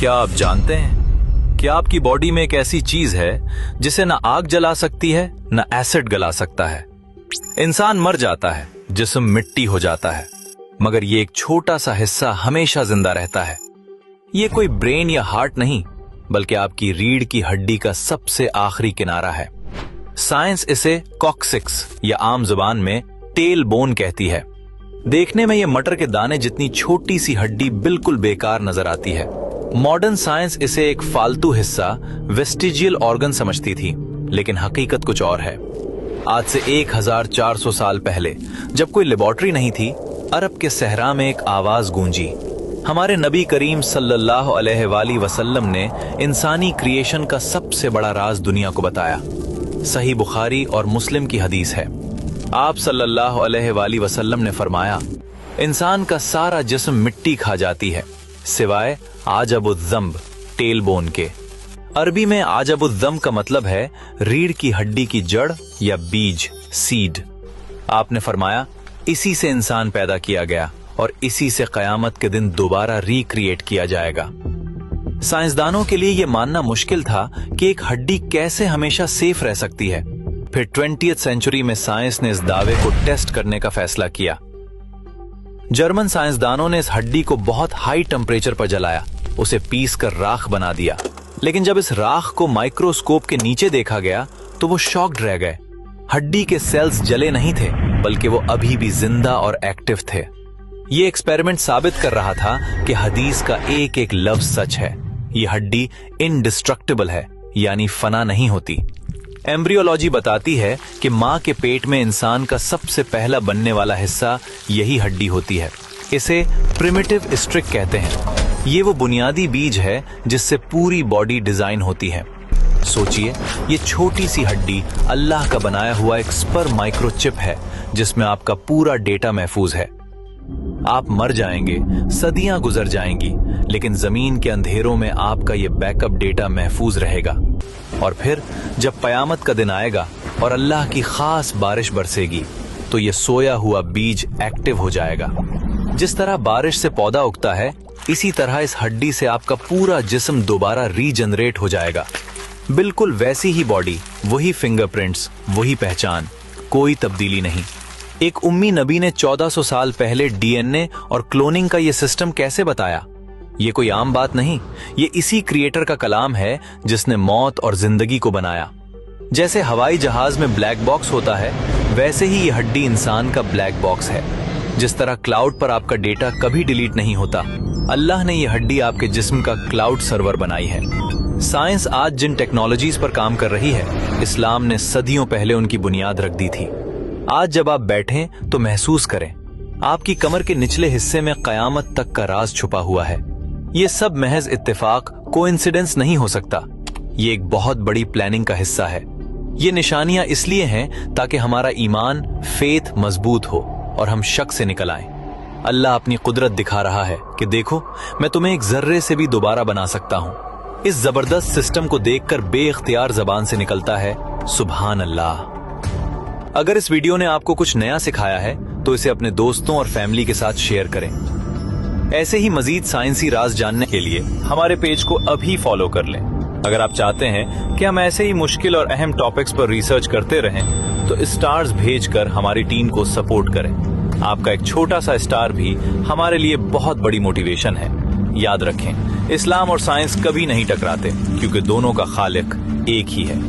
क्या आप जानते हैं कि आपकी बॉडी में एक ऐसी चीज है जिसे ना आग जला सकती है ना एसिड गला सकता है। इंसान मर जाता है, जिस्म मिट्टी हो जाता है, मगर ये एक छोटा सा हिस्सा हमेशा जिंदा रहता है। ये कोई ब्रेन या हार्ट नहीं, बल्कि आपकी रीढ़ की हड्डी का सबसे आखिरी किनारा है। साइंस इसे कॉक्सिक्स या आम जुबान में टेल बोन कहती है। देखने में ये मटर के दाने जितनी छोटी सी हड्डी बिल्कुल बेकार नजर आती है। मॉडर्न साइंस इसे एक फालतू हिस्सा, वेस्टिजियल ऑर्गन समझती थी, लेकिन हकीकत कुछ और है। आज से 1400 साल पहले, जब कोई लेबोरेटरी नहीं थी, अरब के सहरा में एक आवाज गूंजी। हमारे नबी करीम सल्लल्लाहु अलैहि वसल्लम ने इंसानी क्रिएशन का सबसे बड़ा राज दुनिया को बताया। सही बुखारी और मुस्लिम की हदीस है। आप सल्लल्लाहु अलैहि वसल्लम ने फरमाया, इंसान का सारा जिस्म मिट्टी खा जाती है सिवाय आजबुज़्ज़म्ब, टेल बोन के। अरबी में आजबुज़्ज़म्ब का मतलब है रीढ़ की हड्डी की जड़ या बीज, सीड। आपने फरमाया, इसी से इंसान पैदा किया गया और इसी से कयामत के दिन दोबारा रिक्रिएट किया जाएगा। साइंसदानों के लिए यह मानना मुश्किल था कि एक हड्डी कैसे हमेशा सेफ रह सकती है। फिर 20वीं सेंचुरी में साइंस ने इस दावे को टेस्ट करने का फैसला किया। जर्मन साइंसदानों ने इस हड्डी को बहुत हाई टेम्परेचर पर जलाया, उसे पीस कर राख बना दिया। लेकिन जब इस राख को माइक्रोस्कोप के नीचे देखा गया तो वो शॉक्ड रह गए। हड्डी के सेल्स जले नहीं थे, बल्कि वो अभी भी जिंदा और एक्टिव थे। ये एक्सपेरिमेंट साबित कर रहा था कि हदीस का एक एक लफ्ज सच है। ये हड्डी इनडिस्ट्रक्टिबल है, यानी फना नहीं होती। एम्ब्रियोलॉजी बताती है कि मां के पेट में इंसान का सबसे पहला बनने वाला हिस्सा यही हड्डी होती है। इसे प्रिमिटिव स्ट्रिक कहते हैं। ये वो बुनियादी बीज है जिससे पूरी बॉडी डिजाइन होती है। सोचिए, ये छोटी सी हड्डी अल्लाह का बनाया हुआ एक स्पर्म माइक्रोचिप है जिसमें आपका पूरा डेटा महफूज है। आप मर जाएंगे, सदियां गुजर जाएंगी, लेकिन जमीन के अंधेरों में आपका ये बैकअप डेटा महफूज रहेगा। और फिर जब कयामत का दिन आएगा और अल्लाह की खास बारिश बरसेगी, तो ये सोया हुआ बीज एक्टिव हो जाएगा। जिस तरह बारिश से पौधा उगता है, इसी तरह इस हड्डी से आपका पूरा जिस्म दोबारा रीजनरेट हो जाएगा। बिल्कुल वैसी ही बॉडी, वही फिंगरप्रिंट्स, वही पहचान, कोई तब्दीली नहीं। एक उम्मी नबी ने 1400 साल पहले डीएनए और क्लोनिंग का ये सिस्टम कैसे बताया? ये कोई आम बात नहीं, ये इसी क्रिएटर का कलाम है जिसने मौत और जिंदगी को बनाया। जैसे हवाई जहाज में ब्लैक बॉक्स होता है, वैसे ही ये हड्डी इंसान का ब्लैक बॉक्स है। जिस तरह क्लाउड पर आपका डेटा कभी डिलीट नहीं होता, अल्लाह ने ये हड्डी आपके जिस्म का क्लाउड सर्वर बनाई है। साइंस आज जिन टेक्नोलॉजीज पर काम कर रही है, इस्लाम ने सदियों पहले उनकी बुनियाद रख दी थी। आज जब आप बैठें तो महसूस करें, आपकी कमर के निचले हिस्से में कयामत तक का राज छुपा हुआ है। ये सब महज इत्तेफाक, कोइंसिडेंस नहीं हो सकता। ये एक बहुत बड़ी प्लानिंग का हिस्सा है। ये निशानियां इसलिए हैं ताकि हमारा ईमान, फेथ मजबूत हो और हम शक से निकल आएं। अल्लाह अपनी कुदरत दिखा रहा है कि देखो, मैं तुम्हें एक जर्रे से भी दोबारा बना सकता हूं। इस जबरदस्त सिस्टम को देखकर बेइख्तियार जबान से निकलता है, सुभान अल्लाह। अगर इस वीडियो ने आपको कुछ नया सिखाया है तो इसे अपने दोस्तों और फैमिली के साथ शेयर करें। ऐसे ही मजीद साइंसी राज जानने के लिए हमारे पेज को अभी फॉलो कर लें। अगर आप चाहते हैं कि हम ऐसे ही मुश्किल और अहम टॉपिक्स पर रिसर्च करते रहें, तो स्टार्स भेजकर हमारी टीम को सपोर्ट करें। आपका एक छोटा सा स्टार भी हमारे लिए बहुत बड़ी मोटिवेशन है। याद रखें, इस्लाम और साइंस कभी नहीं टकराते, क्योंकि दोनों का खालिक एक ही है।